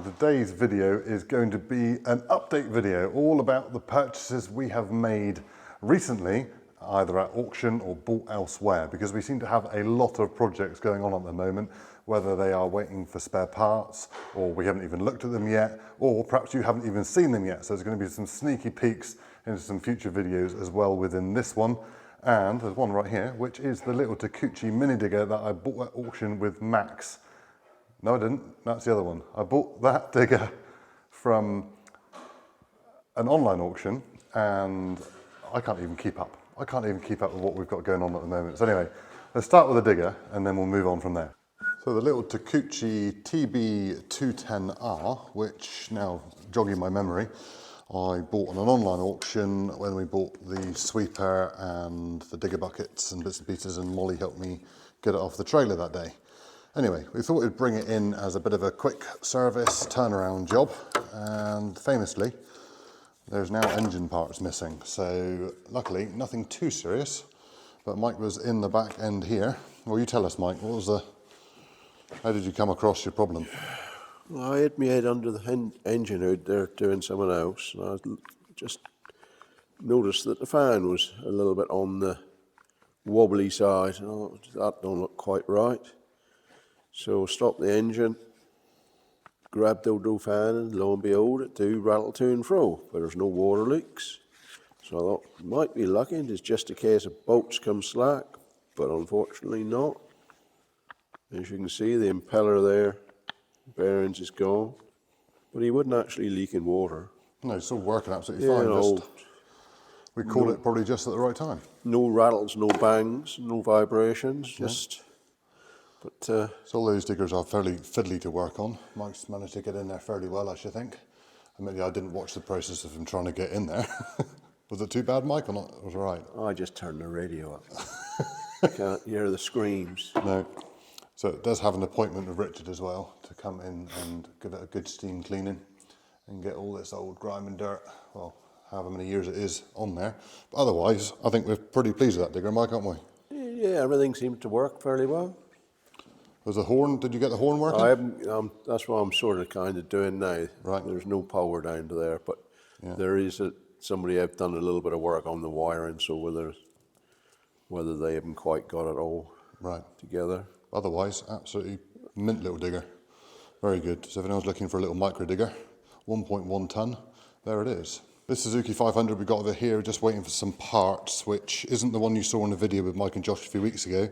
Today's video is going to be an update video all about the purchases we have made recently, either at auction or bought elsewhere, because we seem to have a lot of projects going on at the moment, whether they are waiting for spare parts or we haven't even looked at them yet, or perhaps you haven't even seen them yet. So there's going to be some sneaky peeks into some future videos as well within this one. And there's one right here, which is the little Teuchi mini digger that I bought at auction with Max. No, I didn't. That's the other one. I bought that digger from an online auction and I can't even keep up. I can't even keep up with what we've got going on at the moment. So anyway, let's start with the digger and then we'll move on from there. So the little Teuchi TB210R, which now jogging my memory, I bought on an online auction when we bought the sweeper and the digger buckets and bits and pieces, and Molly helped me get it off the trailer that day. Anyway, we thought we'd bring it in as a bit of a quick service turnaround job, and famously, there's now engine parts missing. So luckily, nothing too serious, but Mike was in the back end here. Well, you tell us, Mike, how did you come across your problem? Well, I had my head under the engine hood there doing something else, and I just noticed that the fan was a little bit on the wobbly side. Oh, that don't look quite right. So stopped the engine, grabbed the old fan, and lo and behold, it do rattle to and fro, but there's no water leaks. So I thought, might be lucky, it's just a case of bolts come slack, but unfortunately not. As you can see, the impeller there, bearings is gone, but he wouldn't actually leak in water. No, it's all working absolutely fine. No, we called it probably just at the right time. No rattles, no bangs, no vibrations, just... But, so all those diggers are fairly fiddly to work on. Mike's managed to get in there fairly well, I should think. Admittedly, I didn't watch the process of him trying to get in there. Was it too bad, Mike, or not? It was all right. I just turned the radio up. Can't hear the screams. No. So it does have an appointment with Richard as well to come in and give it a good steam cleaning and get all this old grime and dirt, well, however many years it is, on there. But otherwise, I think we're pretty pleased with that digger, Mike, aren't we? Yeah, everything seemed to work fairly well. Was the horn, did you get the horn working? I haven't, that's what I'm sort of kind of doing now. Right. There's no power down to there, but there is somebody have done a little bit of work on the wiring, so whether they haven't quite got it all together. Otherwise, absolutely mint little digger. Very good. So if anyone's looking for a little micro digger, 1.1 ton, there it is. This Suzuki 500 we got over here, just waiting for some parts, which isn't the one you saw in the video with Mike and Josh a few weeks ago.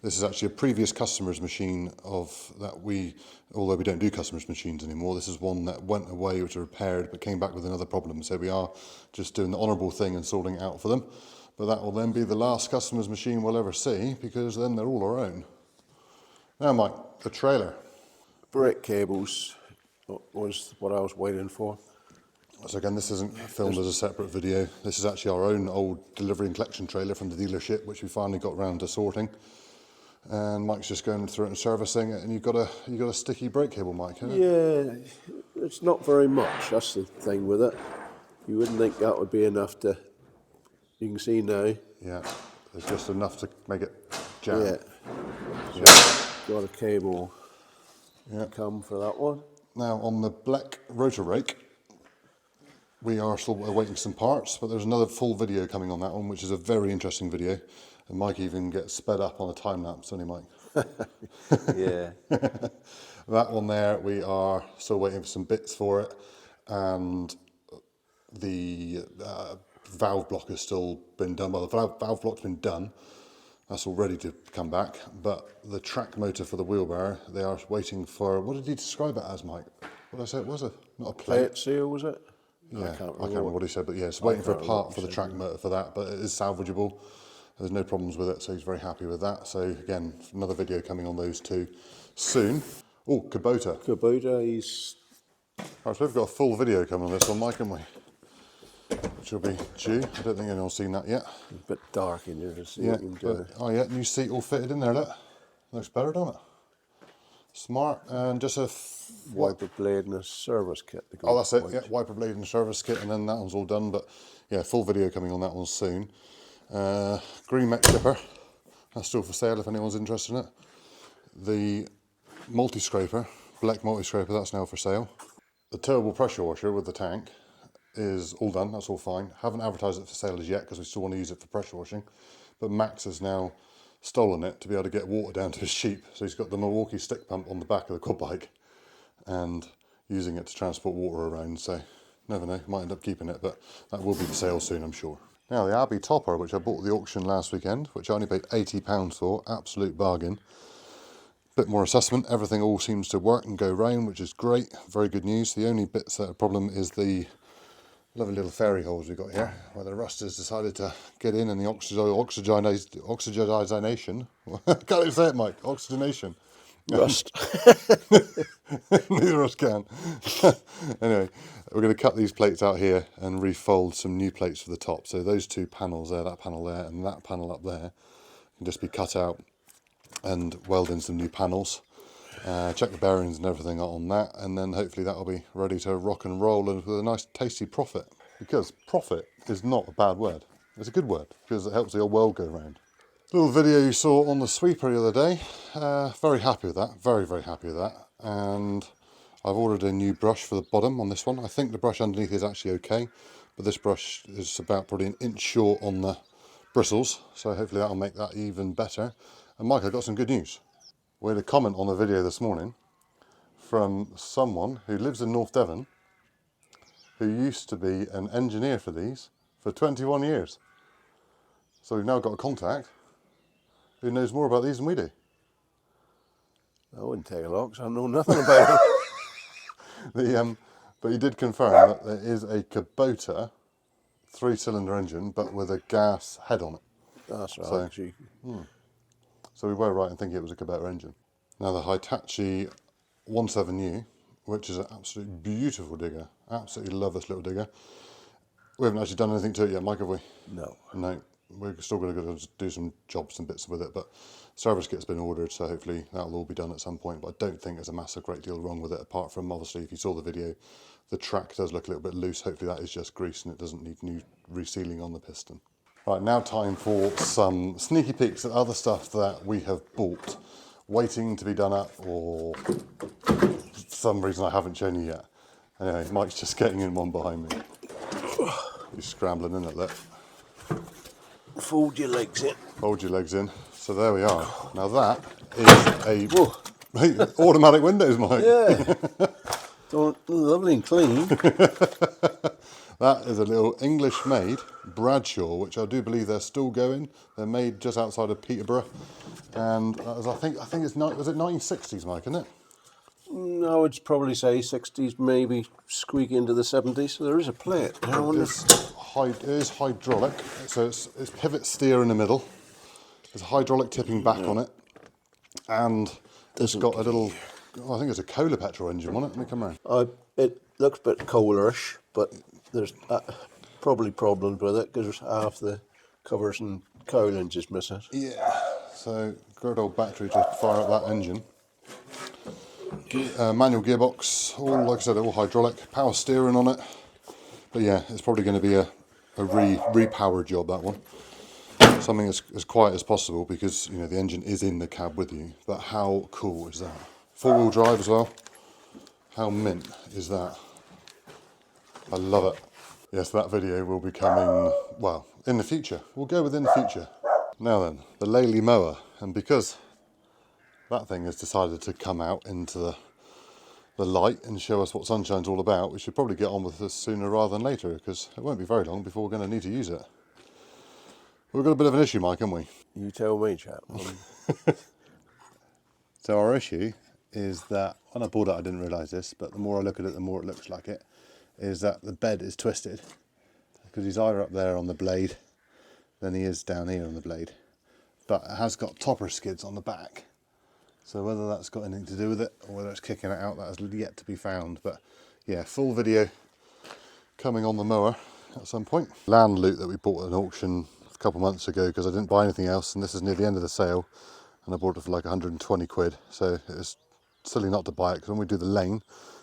This is actually a previous customer's machine although we don't do customers' machines anymore, this is one that went away, which was repaired, but came back with another problem. So we are just doing the honourable thing and sorting it out for them. But that will then be the last customer's machine we'll ever see, because then they're all our own. Now, Mike, the trailer. Brake cables was what I was waiting for. So again, this isn't filmed as a separate video. This is actually our own old delivery and collection trailer from the dealership, which we finally got around to sorting. And Mike's just going through it and servicing it, and you've got a sticky brake cable, Mike, haven't you? Yeah, it's not very much, that's the thing with it. You wouldn't think that would be enough to, you can see now. Yeah, it's just enough to make it jam. Yeah. Got a cable come for that one. Now on the black rotor rake, we are still awaiting some parts, but there's another full video coming on that one, which is a very interesting video. And Mike even gets sped up on a time lapse, doesn't he, Mike? Yeah. That one there, we are still waiting for some bits for it, and the valve block has still been done. Well, the valve block's been done. That's all ready to come back, but the track motor for the wheelbarrow, they are waiting for, what did he describe it as, Mike? What did I say it was? Not a plate seal, was it? Yeah, I can't remember what he said, but yes, waiting for a part for the track motor for that, but it is salvageable. There's no problems with it, so he's very happy with that. So again, another video coming on those two soon. Oh, Kubota. He's... Right, so we've got a full video coming on this one, Mike, haven't we? Which will be due. I don't think anyone's seen that yet. A bit dark in here to see new seat all fitted in there, look. Looks better, doesn't it? Smart, and just a... wiper blade and a service kit. Oh, that's it, yeah, wiper blade and a service kit, and then that one's all done, but yeah, full video coming on that one soon. Green mech chipper, that's still for sale if anyone's interested in it. The multi-scraper, black multi-scraper, that's now for sale. The towable pressure washer with the tank is all done, that's all fine. Haven't advertised it for sale as yet because we still want to use it for pressure washing. But Max has now stolen it to be able to get water down to his sheep. So he's got the Milwaukee stick pump on the back of the quad bike and using it to transport water around. So never know, might end up keeping it, but that will be for sale soon, I'm sure. Now the Abbey topper, which I bought at the auction last weekend, which I only paid £80 for, absolute bargain. Bit more assessment, everything all seems to work and go round, which is great, very good news. The only bits that are a problem is the lovely little fairy holes we've got here, where the rust has decided to get in and the oxygenation, can't even say it, Mike, oxygenation. Rust. Neither of us can. Anyway, we're going to cut these plates out here and refold some new plates for the top. So those two panels there, that panel there and that panel up there can just be cut out and weld in some new panels. Check the bearings and everything on that, and then hopefully that'll be ready to rock and roll and with a nice tasty profit. Because profit is not a bad word. It's a good word because it helps the old world go round. Little video you saw on the sweeper the other day. Very happy with that, very happy with that. And I've ordered a new brush for the bottom on this one. I think the brush underneath is actually okay, but this brush is about probably an inch short on the bristles, so hopefully that'll make that even better. And Mike, I got some good news. We had a comment on the video this morning from someone who lives in North Devon who used to be an engineer for these for 21 years. So we've now got a contact who knows more about these than we do. That wouldn't take a lot because I know nothing about it. But he did confirm that there is a Kubota 3-cylinder engine, but with a gas head on it. That's right. So we were right in thinking it was a Kubota engine. Now the Hitachi 17U, which is an absolutely beautiful digger. Absolutely love this little digger. We haven't actually done anything to it yet, Mike, have we? No. No. We're still going to go do some jobs and bits with it, but service kit's been ordered, so hopefully that'll all be done at some point. But I don't think there's a massive great deal wrong with it, apart from obviously if you saw the video, the track does look a little bit loose. Hopefully that is just grease and it doesn't need new resealing on the piston. Right, now time for some sneaky peeks at other stuff that we have bought, waiting to be done up, or for some reason I haven't shown you yet. Anyway, Mike's just getting in one behind me. He's scrambling in it, look. Fold your legs in. Fold your legs in. So there we are. Now that is a automatic windows, Mike. Yeah. Lovely and clean. That is a little English-made Bradshaw, which I do believe they're still going. They're made just outside of Peterborough, and that was, I think it's was it 1960s, Mike, isn't it? No, I would probably say 60s, maybe squeak into the 70s. So there is a plate. It is hydraulic, so it's pivot steer in the middle. There's a hydraulic tipping back on it, and it's got a little, I think it's a Kohler petrol engine on it. Let me come around. It looks a bit Kohlerish, but there's probably problems with it because half the covers and cowlings is missing. Yeah, so good old battery to fire up that engine. Manual gearbox, all like I said, all hydraulic, power steering on it. But yeah, it's probably going to be a repower job, that one. Something as quiet as possible because you know the engine is in the cab with you. But how cool is that? 4-wheel drive as well. How mint is that? I love it. Yes, that video will be coming, well, in the future. We'll go within the future. Now then, the Lely mower. And because that thing has decided to come out into the light and show us what sunshine's all about, we should probably get on with this sooner rather than later, because it won't be very long before we're going to need to use it. We've got a bit of an issue, Mike, haven't we? You tell me, chap. So our issue is that, when I bought it I didn't realise this, but the more I look at it the more it looks like it, is that the bed is twisted. Because he's either up there on the blade than he is down here on the blade. But it has got topper skids on the back. So whether that's got anything to do with it or whether it's kicking it out, that has yet to be found. But yeah, full video coming on the mower at some point. Land loot that we bought at an auction a couple of months ago because I didn't buy anything else, and this is near the end of the sale, and I bought it for like 120 quid. So it's silly not to buy it, because when we do the lane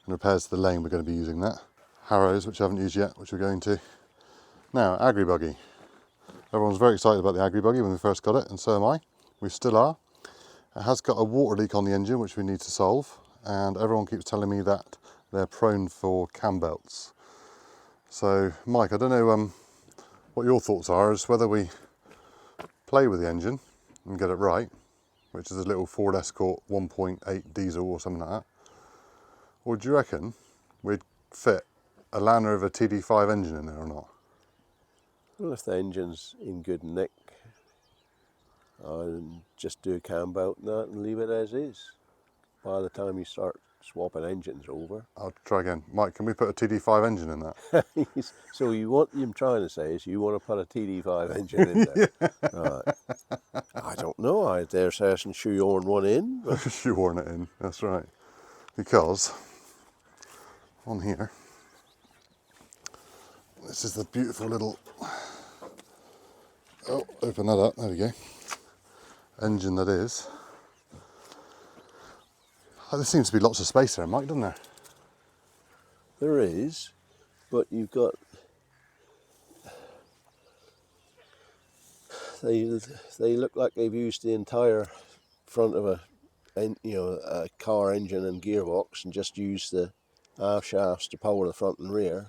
and repairs to the lane, we're going to be using that. Harrows, which I haven't used yet, which we're going to. Now, Agri Buggy. Everyone was very excited about the Agri Buggy when we first got it, and so am I. We still are. It has got a water leak on the engine, which we need to solve. and everyone keeps telling me that they're prone for cam belts. So Mike, I don't know what your thoughts are as whether we play with the engine and get it right, which is a little Ford Escort 1.8 diesel or something like that, or do you reckon we'd fit a Land Rover TD5 engine in there or not? Well, if the engine's in good nick, I'll just do a cam belt and that and leave it as is. By the time you start swapping engines over. I'll try again. Mike, can we put a TD5 engine in that? So what I'm trying to say is you want to put a TD5 engine in there. Yeah. Right. I don't know. I dare say I can shoehorn one in. But... Shoehorn it in, that's right. Because on here, this is the beautiful little, oh, open that up, there we go, engine that is. Oh, there seems to be lots of space there, Mike, doesn't there? There is, but you've got, they look like they've used the entire front of a car engine and gearbox and just used the aft shafts to power the front and rear.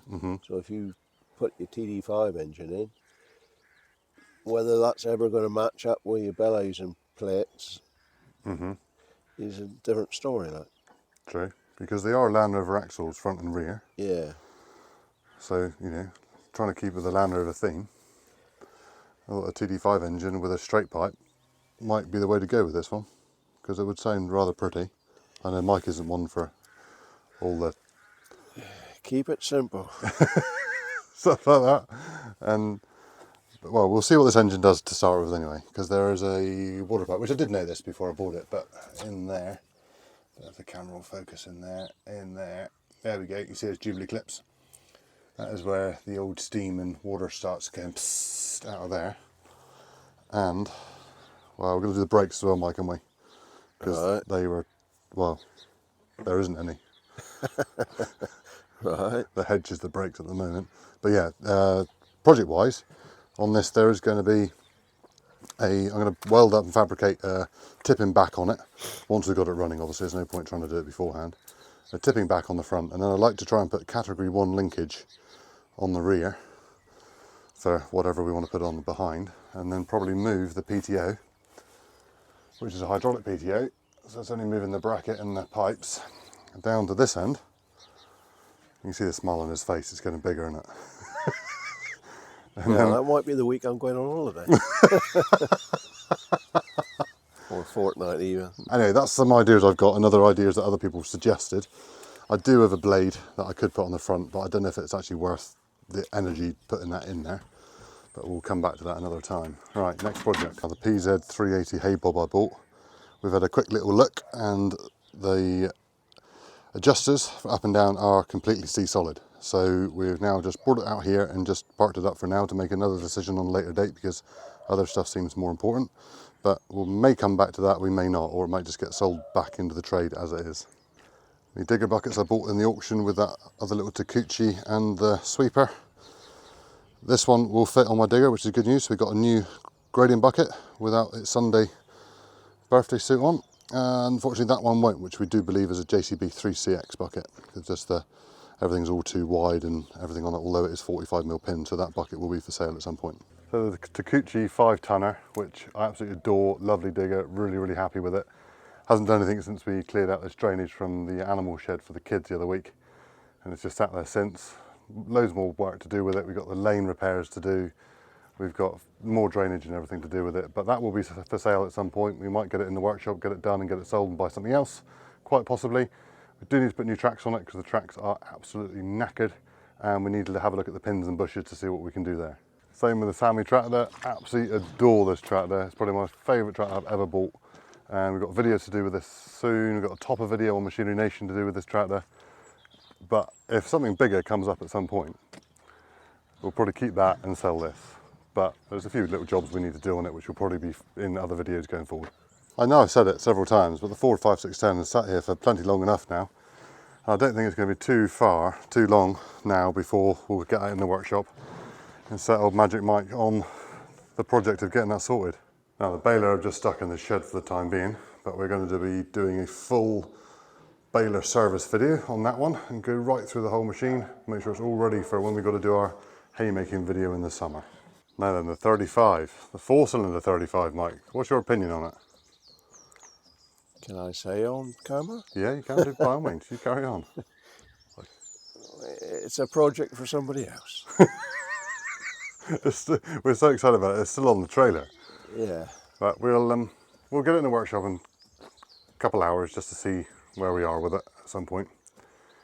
So if you put your TD5 engine in, whether that's ever going to match up with your bellows and plates is a different story. Like. True, because they are Land Rover axles, front and rear. Yeah. So, you know, trying to keep with the Land Rover theme, I thought a TD5 engine with a straight pipe might be the way to go with this one, because it would sound rather pretty. I know Mike isn't one for all the Keep it simple. stuff like that. And well, we'll see what this engine does to start with anyway, because there is a water pipe, which I did know this before I bought it, but in there, if the camera will focus in there, there we go, you see those Jubilee clips. That is where the old steam and water starts going psst out of there. And, well, we're going to do the brakes as well, Mike, aren't we? Because they were, well, there isn't any. Right. The hedge is the brakes at the moment. But yeah, project-wise, on this there is going to be I'm going to weld up and fabricate a tipping back on it. Once we've got it running, obviously, there's no point trying to do it beforehand. A tipping back on the front, and then I'd like to try and put category 1 linkage on the rear for whatever we want to put on behind, and then probably move the PTO, which is a hydraulic PTO, so it's only moving the bracket and the pipes down to this end. You can see the smile on his face, it's getting bigger, isn't it? Yeah, that might be the week I'm going on holiday. Or a fortnight even. Anyway, that's some ideas I've got, and other ideas that other people have suggested. I do have a blade that I could put on the front, but I don't know if it's actually worth the energy putting that in there. But we'll come back to that another time. Right, next project. The PZ380 hay bob I bought. We've had a quick little look, and the adjusters for up and down are completely C-solid. So we've now just brought it out here and just parked it up for now to make another decision on a later date, because other stuff seems more important. But we may come back to that, we may not, or it might just get sold back into the trade as it is. The digger buckets I bought in the auction with that other little Teuchi and the sweeper. This one will fit on my digger, which is good news. We've got a new grading bucket without its Sunday birthday suit on. Unfortunately that one won't, which we do believe is a JCB 3CX bucket. It's just everything's all too wide and everything on it, although it is 45mm pin, so that bucket will be for sale at some point. So the Teuchi 5-tonner, which I absolutely adore, lovely digger, really happy with it. Hasn't done anything since we cleared out this drainage from the animal shed for the kids the other week, and it's just sat there since. Loads more work to do with it. We've got the lane repairs to do, we've got more drainage and everything to do with it, but that will be for sale at some point. We might get it in the workshop, get it done and get it sold and buy something else, quite possibly. We do need to put new tracks on it because the tracks are absolutely knackered, and we need to have a look at the pins and bushes to see what we can do there. Same with the Sammy tractor. Absolutely adore this tractor. It's probably my favourite tractor I've ever bought. And we've got videos to do with this soon. We've got a topper video on Machinery Nation to do with this tractor. But if something bigger comes up at some point, we'll probably keep that and sell this. But there's a few little jobs we need to do on it, which will probably be in other videos going forward. I know I've said it several times, but the Ford 5610 has sat here for plenty long enough now. I don't think it's going to be too long now before we'll get that in the workshop and set old Magic Mike on the project of getting that sorted. Now the baler I've just stuck in the shed for the time being, but we're going to be doing a full baler service video on that one and go right through the whole machine, make sure it's all ready for when we've got to do our haymaking video in the summer. Now then, the 35, the 4-cylinder 35, Mike, what's your opinion on it? Can I say on camera? Yeah, you can do, by all means, you carry on. It's a project for somebody else. We're so excited about it, it's still on the trailer. Yeah. But we'll get it in the workshop in a couple hours just to see where we are with it at some point.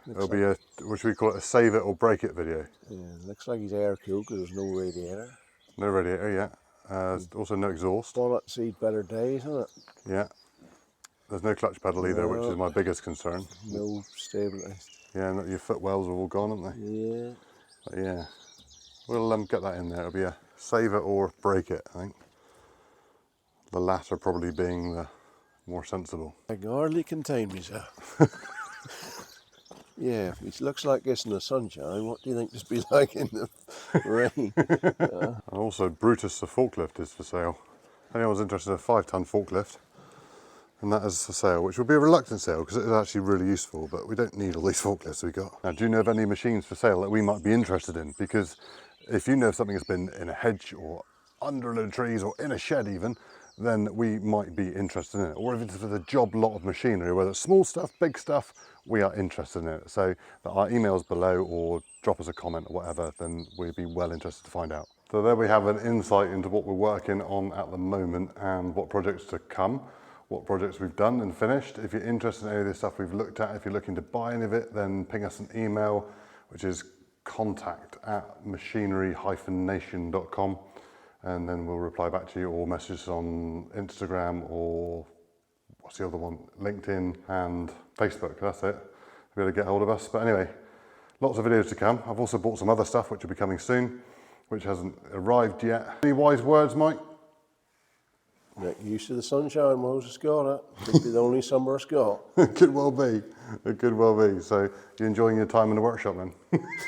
It'll be a, what should we call it, a save it or break it video. Yeah, looks like he's air cooled because there's no radiator. No radiator yet. Also no exhaust. Walnut seed better days, isn't it? Yeah. There's no clutch pedal either, which is my biggest concern. No stability. Yeah, and your footwells are all gone, aren't they? Yeah. But yeah. We'll get that in there. It'll be a save it or break it, I think. The latter probably being the more sensible. I can hardly contain myself. Yeah, it looks like this in the sunshine. What do you think this be like in the rain? And also Brutus the forklift is for sale. If anyone's interested in a 5-ton forklift, and that is for sale, which will be a reluctant sale because it is actually really useful, but we don't need all these forklifts we got. Now, do you know of any machines for sale that we might be interested in? Because if you know of something that's been in a hedge or under a load of trees or in a shed even, then we might be interested in it. Or if it's a job lot of machinery, whether it's small stuff, big stuff, we are interested in it. So our email's below, or drop us a comment or whatever, then we'd be well interested to find out. So there we have an insight into what we're working on at the moment and what projects to come, what projects we've done and finished. If you're interested in any of this stuff we've looked at, if you're looking to buy any of it, then ping us an email, which is contact@machinery-nation.com. and then we'll reply back to you, or message us on Instagram, or what's the other one? LinkedIn and Facebook, that's it. You'll be able to get hold of us. But anyway, lots of videos to come. I've also bought some other stuff which will be coming soon, which hasn't arrived yet. Any wise words, Mike? Get used to the sunshine, Moses got it. Could be the only summer it's got. It could well be. It could well be. So you're enjoying your time in the workshop then?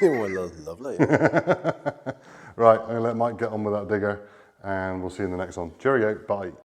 Well, lovely. Right, I'm going to let Mike get on with that digger, and we'll see you in the next one. Cheerio, bye.